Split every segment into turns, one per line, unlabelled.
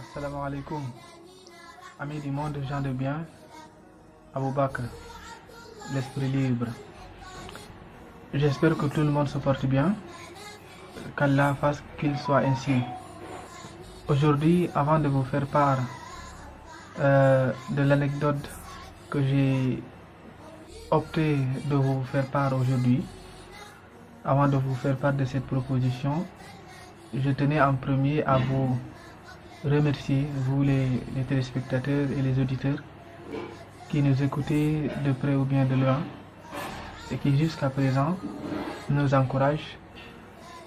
Assalamu alaikum, amis du monde, gens de bien, Abou Bakr, l'esprit libre. J'espère que tout le monde se porte bien, qu'Allah fasse qu'il soit ainsi. Aujourd'hui, avant de vous faire part de l'anecdote que j'ai opté de vous faire part aujourd'hui, avant de vous faire part de cette proposition, je tenais en premier à vous remercier, vous les téléspectateurs et les auditeurs qui nous écoutez de près ou bien de loin et qui jusqu'à présent nous encouragent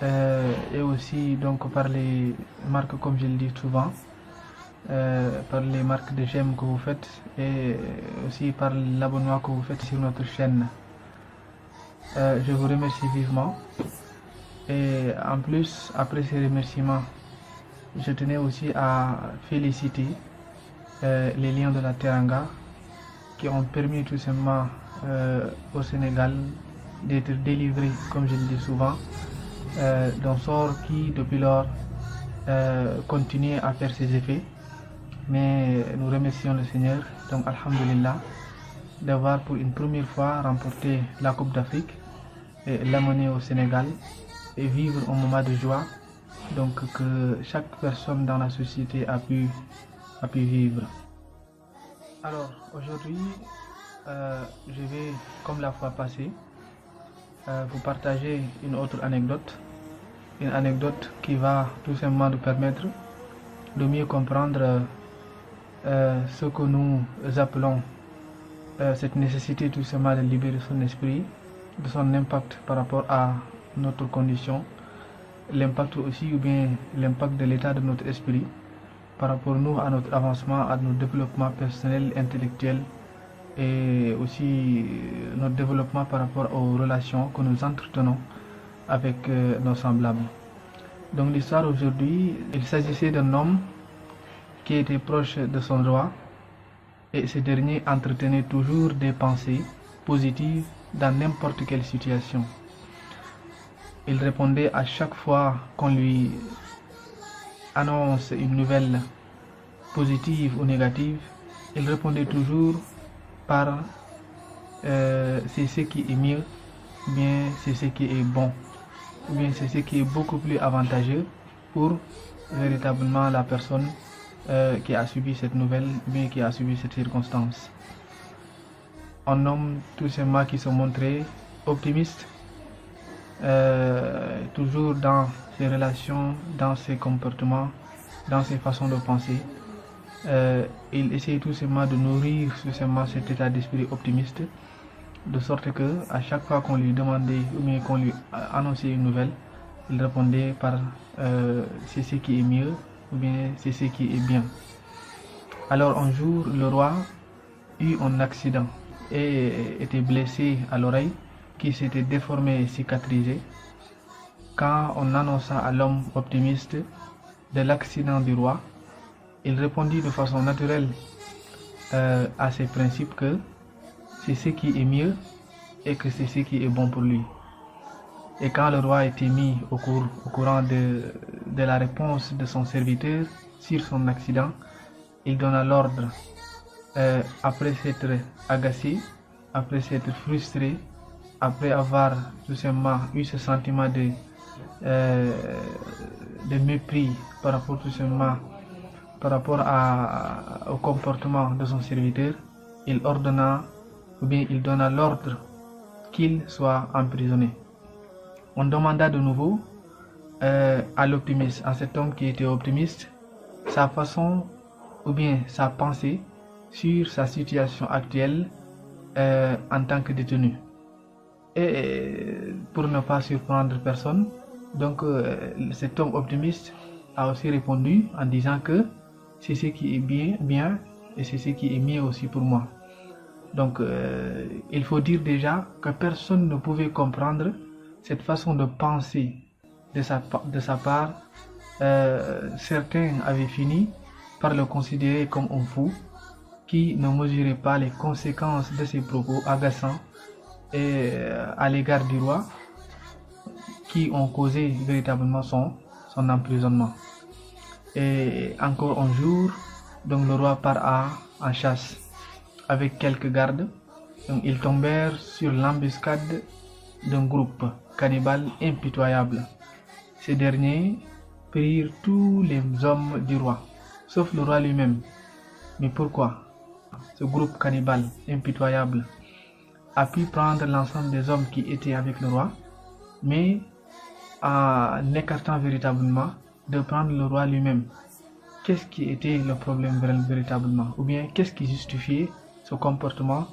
et aussi donc par les marques, comme je le dis souvent, par les marques de j'aime que vous faites et aussi par l'abonnement que vous faites sur notre chaîne. Je vous remercie vivement et en plus, après ces remerciements, je tenais aussi à féliciter les Lions de la Teranga qui ont permis tout simplement au Sénégal d'être délivré, comme je le dis souvent, d'un sort qui depuis lors continue à faire ses effets. Mais nous remercions le Seigneur, donc Alhamdulillah, d'avoir pour une première fois remporté la Coupe d'Afrique et l'amener au Sénégal et vivre un moment de joie, donc que chaque personne dans la société a pu vivre. Alors aujourd'hui, je vais, comme la fois passée, vous partager une autre anecdote, une anecdote qui va tout simplement nous permettre de mieux comprendre ce que nous appelons cette nécessité tout simplement de libérer son esprit, de son impact par rapport à notre condition, l'impact aussi ou bien l'impact de l'état de notre esprit par rapport nous à notre avancement, à notre développement personnel, intellectuel et aussi notre développement par rapport aux relations que nous entretenons avec nos semblables. Donc l'histoire aujourd'hui, il s'agissait d'un homme qui était proche de son roi et ce dernier entretenait toujours des pensées positives dans n'importe quelle situation. Il répondait à chaque fois qu'on lui annonce une nouvelle positive ou négative, il répondait toujours par c'est ce qui est mieux, ou bien c'est ce qui est bon, ou bien c'est ce qui est beaucoup plus avantageux pour véritablement la personne qui a subi cette nouvelle, bien qui a subi cette circonstance. Un homme tout simplement qui se montrait optimiste, toujours dans ses relations, dans ses comportements, dans ses façons de penser. Il essayait tout simplement de nourrir tout simplement cet état d'esprit optimiste, de sorte que à chaque fois qu'on lui demandait ou bien qu'on lui annonçait une nouvelle, il répondait par c'est ce qui est mieux ou bien c'est ce qui est bien. Alors un jour, le roi eut un accident et était blessé à l'oreille qui s'était déformé et cicatrisé. Quand on annonça à l'homme optimiste de l'accident du roi, il répondit de façon naturelle à ses principes que c'est ce qui est mieux et que c'est ce qui est bon pour lui. Et quand le roi était mis au courant de la réponse de son serviteur sur son accident, il donna l'ordre, après s'être agacé, après s'être frustré, après avoir tout simplement eu ce sentiment de mépris par rapport tout simplement par rapport au comportement de son serviteur, il ordonna ou bien il donna l'ordre qu'il soit emprisonné. On demanda de nouveau à l'optimiste, à cet homme qui était optimiste, sa façon ou bien sa pensée sur sa situation actuelle en tant que détenu. Et pour ne pas surprendre personne, donc cet homme optimiste a aussi répondu en disant que c'est ce qui est bien et c'est ce qui est mieux aussi pour moi. Donc il faut dire déjà que personne ne pouvait comprendre cette façon de penser de sa part. Certains avaient fini par le considérer comme un fou qui ne mesurait pas les conséquences de ses propos agaçants et à l'égard du roi qui ont causé véritablement son emprisonnement. Et encore un jour, donc le roi part en chasse avec quelques gardes. Donc ils tombèrent sur l'embuscade d'un groupe cannibale impitoyable. Ces derniers prirent tous les hommes du roi, sauf le roi lui-même. Mais pourquoi ce groupe cannibale impitoyable a pu prendre l'ensemble des hommes qui étaient avec le roi, mais en écartant véritablement de prendre le roi lui-même? Qu'est-ce qui était le problème véritablement? Ou bien qu'est-ce qui justifiait ce comportement?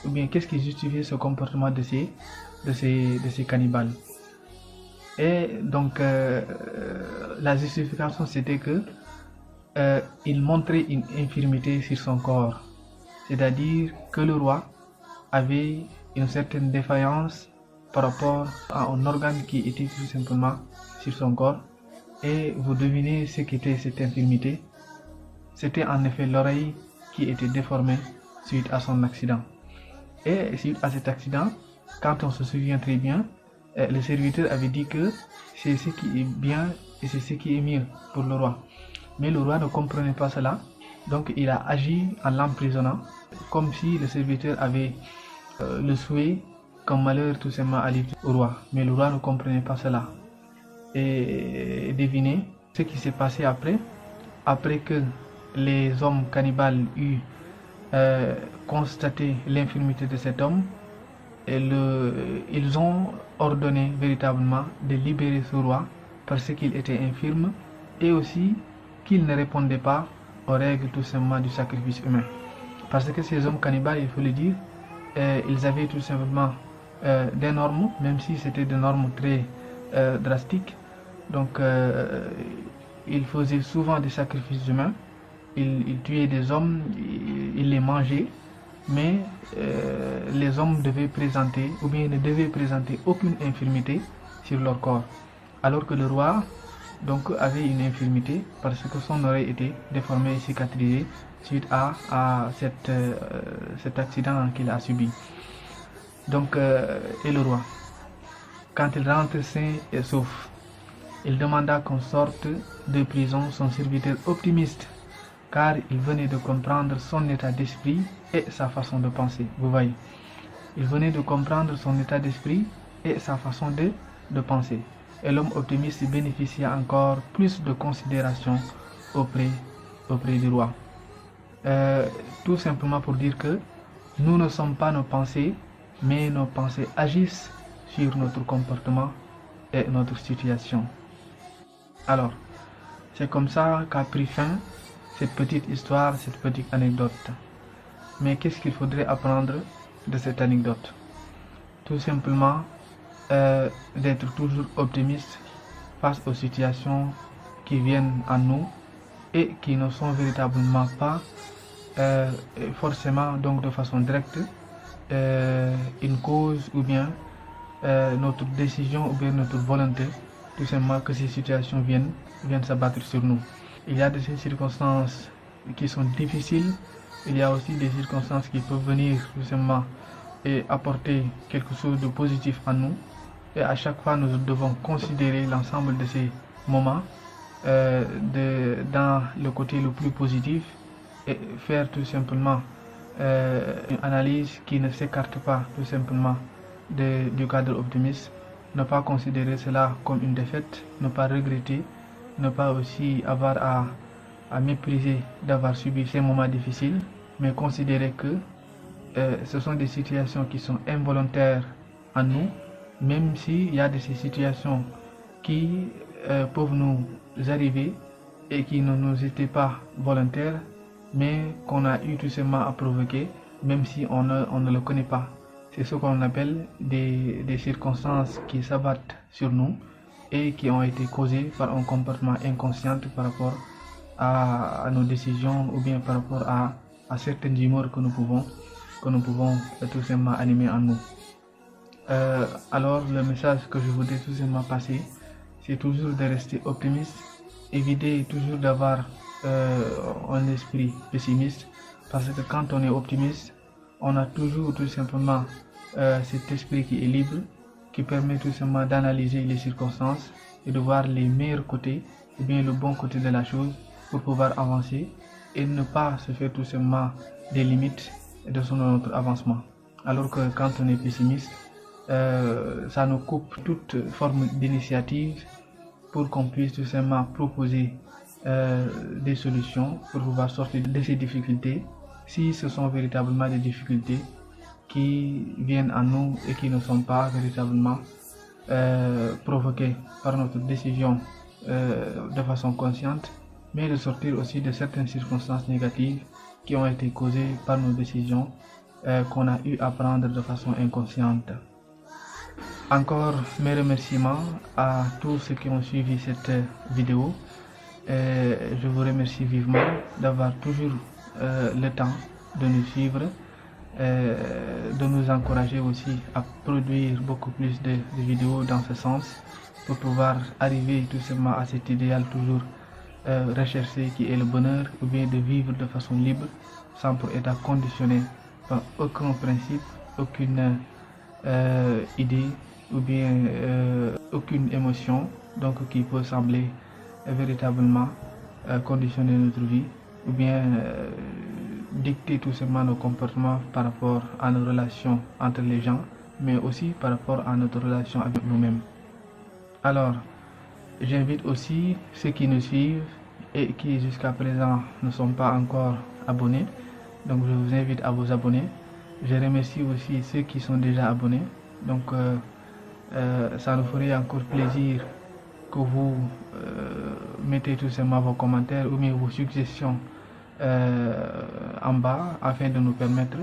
Ou bien qu'est-ce qui justifiait ce comportement de ces cannibales? Et donc la justification c'était que il montrait une infirmité sur son corps, c'est-à-dire que le roi avait une certaine défaillance par rapport à un organe qui était tout simplement sur son corps. Et vous devinez ce qu'était cette infirmité? C'était en effet l'oreille qui était déformée suite à son accident. Et suite à cet accident, quand on se souvient très bien, le serviteur avait dit que c'est ce qui est bien et c'est ce qui est mieux pour le roi. Mais le roi ne comprenait pas cela, donc il a agi en l'emprisonnant, comme si le serviteur avait le souhait qu'un malheur tout simplement arrive au roi. Mais le roi ne comprenait pas cela. Et devinez ce qui s'est passé après que les hommes cannibales eurent constaté l'infirmité de cet homme. Ils ont ordonné véritablement de libérer ce roi parce qu'il était infirme et aussi qu'il ne répondait pas aux règles tout simplement du sacrifice humain. Parce que ces hommes cannibales, il faut le dire, ils avaient tout simplement des normes, même si c'était des normes très drastiques. Donc ils faisaient souvent des sacrifices humains, ils tuaient des hommes, ils les mangeaient. Mais les hommes devaient présenter ou bien ne devaient présenter aucune infirmité sur leur corps, alors que le roi donc avait une infirmité parce que son oreille était déformée et cicatrisée suite à cet accident qu'il a subi. Donc et le roi, quand il rentre sain et sauf, il demanda qu'on sorte de prison son serviteur optimiste, car il venait de comprendre son état d'esprit et sa façon de penser. Vous voyez, il venait de comprendre son état d'esprit et sa façon de penser. Et l'homme optimiste bénéficia encore plus de considération auprès du roi. Tout simplement pour dire que nous ne sommes pas nos pensées, mais nos pensées agissent sur notre comportement et notre situation. Alors, c'est comme ça qu'a pris fin cette petite histoire, cette petite anecdote. Mais qu'est-ce qu'il faudrait apprendre de cette anecdote? Tout simplement d'être toujours optimiste face aux situations qui viennent à nous et qui ne sont véritablement pas forcément, donc de façon directe, une cause ou bien notre décision ou bien notre volonté, tout simplement que ces situations viennent s'abattre sur nous. Il y a des circonstances qui sont difficiles, il y a aussi des circonstances qui peuvent venir tout simplement et apporter quelque chose de positif à nous. Et à chaque fois, nous devons considérer l'ensemble de ces moments dans le côté le plus positif et faire tout simplement une analyse qui ne s'écarte pas tout simplement du cadre optimiste. Ne pas considérer cela comme une défaite, ne pas regretter, ne pas aussi avoir à mépriser d'avoir subi ces moments difficiles, mais considérer que ce sont des situations qui sont involontaires en nous, même s'il y a de ces situations qui peuvent nous arriver et qui ne nous étaient pas volontaires, mais qu'on a eu tout simplement à provoquer, même si on ne le connaît pas. C'est ce qu'on appelle des circonstances qui s'abattent sur nous et qui ont été causées par un comportement inconscient par rapport à nos décisions ou bien par rapport à certaines humeurs que nous pouvons tout simplement animer en nous. Alors le message que je voudrais tout simplement passer, c'est toujours de rester optimiste, éviter toujours d'avoir un esprit pessimiste, parce que quand on est optimiste, on a toujours tout simplement cet esprit qui est libre, qui permet tout simplement d'analyser les circonstances et de voir les meilleurs côtés ou bien le bon côté de la chose pour pouvoir avancer et ne pas se faire tout simplement des limites de notre avancement. Alors que quand on est pessimiste, ça nous coupe toute forme d'initiative pour qu'on puisse tout simplement proposer des solutions pour pouvoir sortir de ces difficultés, si ce sont véritablement des difficultés qui viennent à nous et qui ne sont pas véritablement provoquées par notre décision de façon consciente, mais de sortir aussi de certaines circonstances négatives qui ont été causées par nos décisions qu'on a eu à prendre de façon inconsciente. Encore mes remerciements à tous ceux qui ont suivi cette vidéo. Je vous remercie vivement d'avoir toujours le temps de nous suivre, de nous encourager aussi à produire beaucoup plus de vidéos dans ce sens pour pouvoir arriver tout simplement à cet idéal toujours recherché qui est le bonheur, ou bien de vivre de façon libre sans pour être conditionné par aucun principe, aucune idée ou bien aucune émotion donc qui peut sembler véritablement conditionner notre vie ou bien dicter tout simplement nos comportements par rapport à nos relations entre les gens, mais aussi par rapport à notre relation avec nous-mêmes. Alors, j'invite aussi ceux qui nous suivent et qui jusqu'à présent ne sont pas encore abonnés, donc je vous invite à vous abonner. Je remercie aussi ceux qui sont déjà abonnés, donc ça nous ferait encore plaisir que vous mettez tout simplement vos commentaires ou bien vos suggestions en bas afin de nous permettre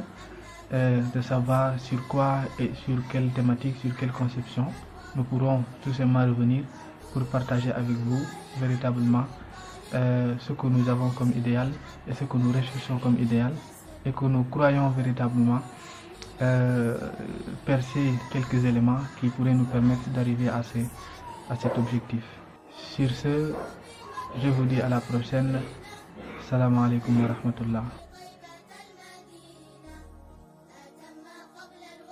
de savoir sur quoi et sur quelle thématique, sur quelle conception nous pourrons tout simplement revenir pour partager avec vous véritablement ce que nous avons comme idéal et ce que nous recherchons comme idéal et que nous croyons véritablement percer quelques éléments qui pourraient nous permettre d'arriver à cet objectif. Sur ce, je vous dis à la prochaine. Salam alaikum wa rahmatullah.